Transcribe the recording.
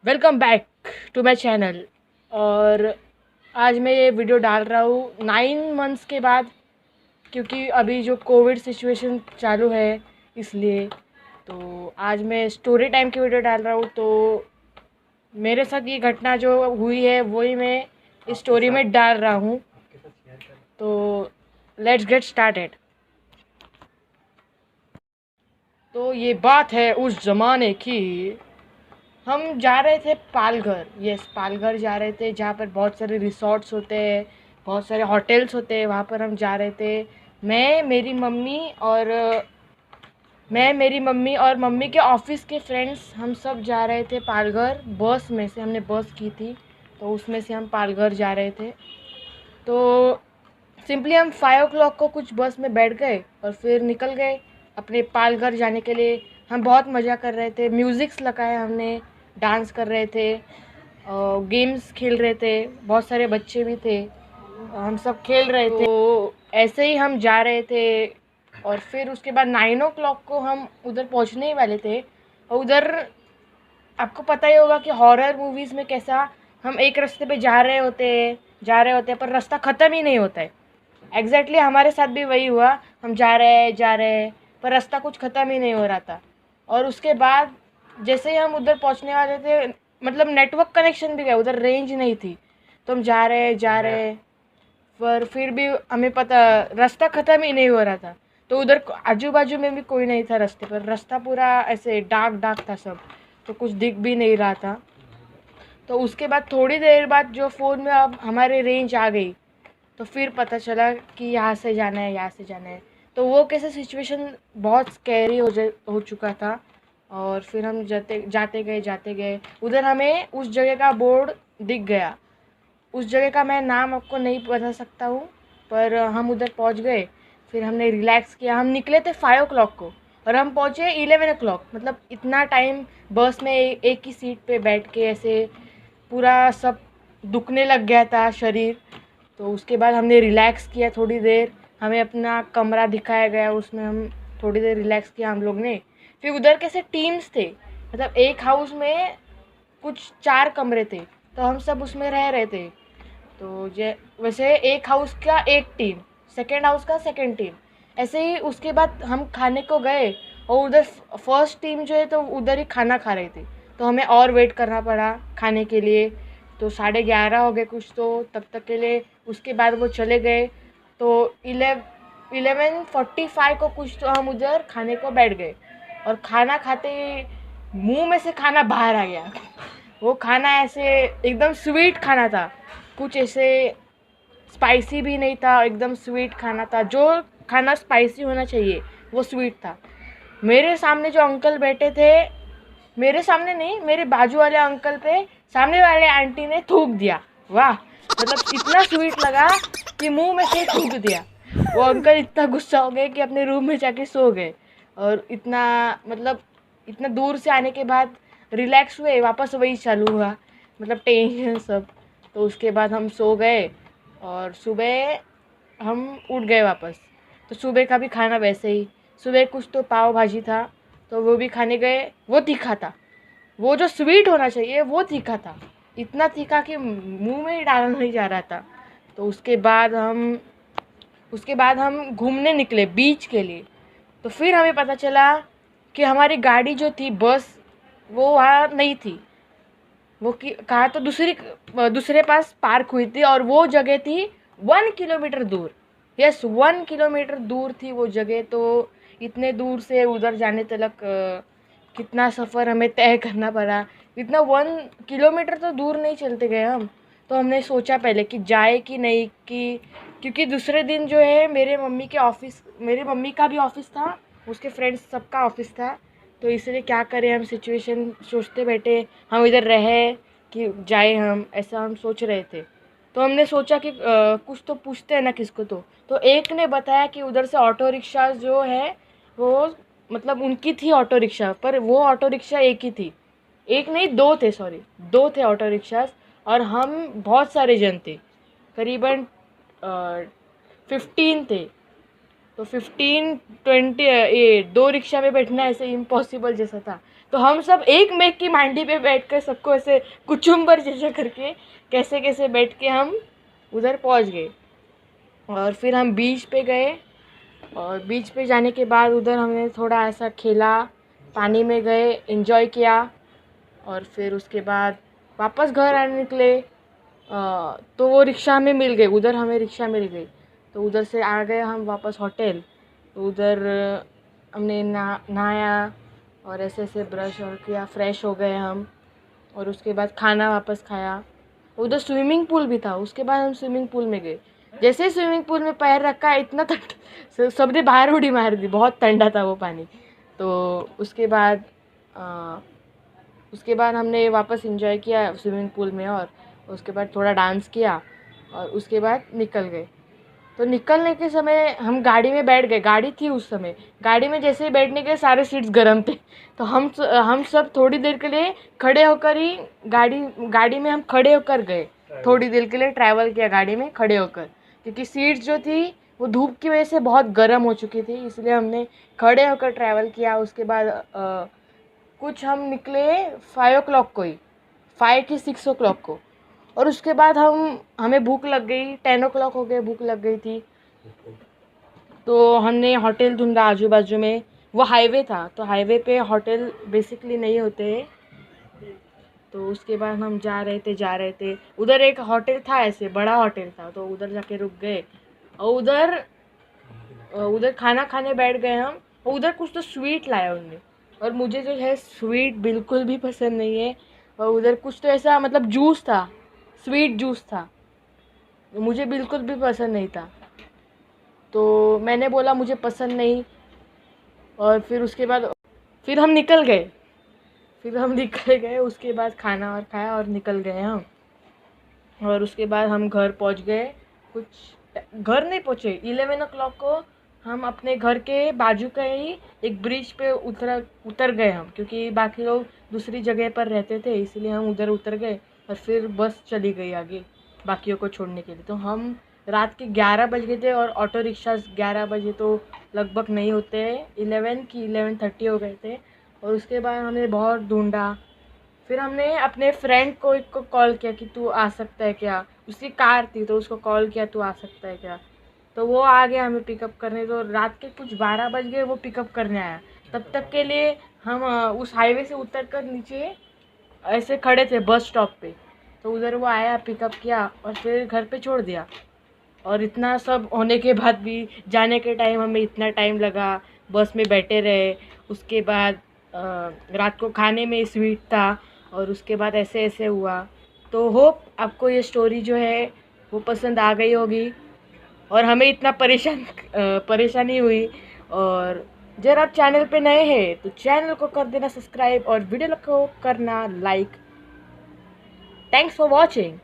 Welcome back to my channel. और आज मैं ये वीडियो डाल रहा हूँ 9 मंथ्स के बाद, क्योंकि अभी जो कोविड सिचुएशन चालू है इसलिए। तो आज मैं स्टोरी टाइम की वीडियो डाल रहा हूँ। तो मेरे साथ ये घटना जो हुई है वही मैं इस स्टोरी में डाल रहा हूँ। तो लेट्स गेट स्टार्टेड। तो ये बात है उस ज़माने की। हम जा रहे थे पालघर। यस, पालघर जा रहे थे, जहाँ पर बहुत सारे रिसोर्ट्स होते हैं, बहुत सारे होटल्स होते हैं। वहाँ पर हम जा रहे थे। मैं मेरी मम्मी और मम्मी के ऑफिस के फ्रेंड्स, हम सब जा रहे थे पालघर। बस में से हमने बस की थी, तो उसमें से हम पालघर जा रहे थे। तो सिंपली हम 5 o'clock को कुछ बस में बैठ गए और फिर निकल गए अपने पालघर जाने के लिए। हम बहुत मज़ा कर रहे थे, म्यूज़िक्स लगाए हमने, डांस कर रहे थे, गेम्स खेल रहे थे, बहुत सारे बच्चे भी थे, हम सब खेल रहे थे। तो ऐसे ही हम जा रहे थे। और फिर उसके बाद 9 o'clock को हम उधर पहुंचने ही वाले थे। और उधर आपको पता ही होगा कि हॉरर मूवीज़ में कैसा, हम एक रास्ते पे जा रहे होते हैं पर रास्ता ख़त्म ही नहीं होता है। एग्जैक्टली हमारे साथ भी वही हुआ। हम जा रहे हैं पर रास्ता कुछ ख़त्म ही नहीं हो रहा था। और उसके बाद जैसे ही हम उधर पहुंचने वाले थे, मतलब नेटवर्क कनेक्शन भी गया, उधर रेंज नहीं थी। तो हम जा रहे हैं पर फिर भी हमें पता रास्ता ख़त्म ही नहीं हो रहा था। तो उधर आजू बाजू में भी कोई नहीं था रास्ते पर। रास्ता पूरा ऐसे डार्क डार्क था सब, तो कुछ दिख भी नहीं रहा था। तो उसके बाद थोड़ी देर बाद जो फ़ोन में अब हमारे रेंज आ गई, तो फिर पता चला कि यहाँ से जाना है, यहाँ से जाना है। तो वो कैसे सिचुएशन बहुत स्कैरी हो चुका था। और फिर हम जाते गए उधर हमें उस जगह का बोर्ड दिख गया। उस जगह का मैं नाम आपको नहीं बता सकता हूँ, पर हम उधर पहुँच गए। फिर हमने रिलैक्स किया। हम निकले थे 5 o'clock को और हम पहुँचे 11 o'clock। मतलब इतना टाइम बस में एक ही सीट पे बैठ के ऐसे पूरा सब दुखने लग गया था शरीर। तो उसके बाद हमने रिलैक्स किया थोड़ी देर। हमें अपना कमरा दिखाया गया, उसमें हम थोड़ी देर रिलैक्स किया हम लोग ने। फिर उधर कैसे टीम्स थे, मतलब एक हाउस में कुछ 4 कमरे थे, तो हम सब उसमें रह रहे थे। तो जे वैसे एक हाउस का एक टीम, सेकेंड हाउस का सेकेंड टीम, ऐसे ही। उसके बाद हम खाने को गए और उधर फर्स्ट टीम जो है तो उधर ही खाना खा रही थी, तो हमें और वेट करना पड़ा खाने के लिए। तो 11:30 हो गए कुछ, तो तब तक के लिए उसके बाद वो चले गए। तो 11:45 को कुछ तो हम उधर खाने को बैठ गए। और खाना खाते ही मुंह में से खाना बाहर आ गया। वो खाना ऐसे एकदम स्वीट खाना था, कुछ ऐसे स्पाइसी भी नहीं था, एकदम स्वीट खाना था। जो खाना स्पाइसी होना चाहिए वो स्वीट था। मेरे सामने जो अंकल बैठे थे, मेरे सामने नहीं, मेरे बाजू वाले अंकल पे सामने वाले आंटी ने थूक दिया। वाह, मतलब इतना स्वीट लगा कि मुंह में से थूक दिया। वो अंकल इतना गुस्सा हो गए कि अपने रूम में जाके सो गए। और इतना, मतलब इतना दूर से आने के बाद रिलैक्स हुए, वापस वही चालू हुआ, मतलब टेंशन सब। तो उसके बाद हम सो गए और सुबह हम उठ गए वापस। तो सुबह का भी खाना वैसे ही, सुबह कुछ तो पाव भाजी था, तो वो भी खाने गए। वो तीखा था, वो जो स्वीट होना चाहिए वो तीखा था, इतना तीखा कि मुंह में ही डाला नहीं जा रहा था। तो उसके बाद हम घूमने निकले बीच के लिए। तो फिर हमें पता चला कि हमारी गाड़ी जो थी, बस, वो वहाँ नहीं थी। वो कहा तो दूसरे पास पार्क हुई थी, और वो जगह थी 1 किलोमीटर दूर। यस, 1 किलोमीटर दूर थी वो जगह। तो इतने दूर से उधर जाने तक कितना सफ़र हमें तय करना पड़ा। इतना 1 किलोमीटर तो दूर नहीं चलते गए हम। तो हमने सोचा पहले कि जाए कि नहीं, कि क्योंकि दूसरे दिन जो है मेरे मम्मी का भी ऑफिस था, उसके फ्रेंड्स सबका ऑफिस था। तो इसलिए क्या करें, हम सिचुएशन सोचते बैठे, हम इधर रहे कि जाए हम, ऐसा हम सोच रहे थे। तो हमने सोचा कि कुछ तो पूछते हैं ना किसको। तो एक ने बताया कि उधर से ऑटो रिक्शा जो है वो, मतलब उनकी थी ऑटो रिक्शा, पर वो ऑटो रिक्शा एक ही थी, एक नहीं दो थे, सॉरी, दो थे ऑटो रिक्शाज। और हम बहुत सारे जन थे, करीबन 15 थे। तो 15-20 ये 2 रिक्शा में बैठना ऐसे इम्पॉसिबल जैसा था। तो हम सब एक मेक की मांडी पे बैठ कर सबको ऐसे कुचुम्बर जैसा करके कैसे कैसे बैठ के हम उधर पहुंच गए। और फिर हम बीच पे गए, और बीच पे जाने के बाद उधर हमने थोड़ा ऐसा खेला, पानी में गए, एंजॉय किया। और फिर उसके बाद वापस घर आने निकले। तो वो रिक्शा हमें मिल गई, उधर हमें रिक्शा मिल गई। तो उधर से आ गए हम वापस होटल। तो उधर हमने नहाया और ऐसे ऐसे ब्रश और किया, फ्रेश हो गए हम। और उसके बाद खाना वापस खाया। उधर स्विमिंग पूल भी था, उसके बाद हम स्विमिंग पूल में गए। जैसे ही स्विमिंग पूल में पैर रखा, इतना सबने बाहर उड़ी मार दी, बहुत ठंडा था वो पानी। तो उसके बाद हमने वापस एंजॉय किया स्विमिंग पूल में, और उसके बाद थोड़ा डांस किया, और उसके बाद निकल गए। तो निकलने के समय हम गाड़ी में बैठ गए, गाड़ी थी उस समय। गाड़ी में जैसे ही बैठने के सारे सीट्स गर्म थे। तो हम सब थोड़ी देर के लिए खड़े होकर ही गाड़ी में हम खड़े होकर गए। थोड़ी देर के लिए ट्रैवल किया गाड़ी में खड़े होकर, क्योंकि सीट्स जो थी वो धूप की वजह से बहुत गर्म हो चुकी थी, इसलिए हमने खड़े होकर ट्रैवल किया। उसके बाद कुछ हम निकले 5 o'clock को ही, 5 कि 6 o'clock को। और उसके बाद हमें भूख लग गई, 10 o'clock हो गए, भूख लग गई थी। तो हमने होटल ढूंढा आजू बाजू में। वो हाईवे था, तो हाईवे पे होटल बेसिकली नहीं होते। तो उसके बाद हम जा रहे थे, उधर एक होटल था, ऐसे बड़ा होटल था, तो उधर जाके रुक गए। और उधर खाना खाने बैठ गए हम। और उधर कुछ तो स्वीट लाया उनने, और मुझे जो है स्वीट बिल्कुल भी पसंद नहीं है। और उधर कुछ तो ऐसा मतलब जूस था, स्वीट जूस था, मुझे बिल्कुल भी पसंद नहीं था। तो मैंने बोला मुझे पसंद नहीं। और फिर उसके बाद फिर हम निकल गए। उसके बाद खाना और खाया और निकल गए हम। और उसके बाद हम घर पहुंच गए। घर नहीं पहुंचे, 11 o'clock को हम अपने घर के बाजू का ही एक ब्रिज पे उतर गए हम, क्योंकि बाकी लोग दूसरी जगह पर रहते थे, इसलिए हम उधर उतर गए। और फिर बस चली गई आगे बाकियों को छोड़ने के लिए। तो हम रात के 11 बज गए थे, और ऑटो रिक्शा 11 बजे तो लगभग नहीं होते, 11 की 11:30 हो गए थे। और उसके बाद हमने बहुत ढूंढा। फिर हमने अपने फ्रेंड को एक को कॉल किया कि तू आ सकता है क्या, उसकी कार थी, तो उसको कॉल किया तू आ सकता है क्या। तो वो आ गया हमें पिकअप करने। तो रात के कुछ 12 बज गए वो पिकअप करने आया। तब तक के लिए हम उस हाईवे से उतर कर नीचे ऐसे खड़े थे बस स्टॉप पे। तो उधर वो आया, पिकअप किया और फिर घर पे छोड़ दिया। और इतना सब होने के बाद भी जाने के टाइम हमें इतना टाइम लगा, बस में बैठे रहे। उसके बाद रात को खाने में स्वीट था, और उसके बाद ऐसे ऐसे हुआ। तो होप आपको ये स्टोरी जो है वो पसंद आ गई होगी, और हमें इतना परेशानी हुई। और अगर आप चैनल पे नए हैं तो चैनल को कर देना सब्सक्राइब, और वीडियो को करना लाइक। Thanks for watching.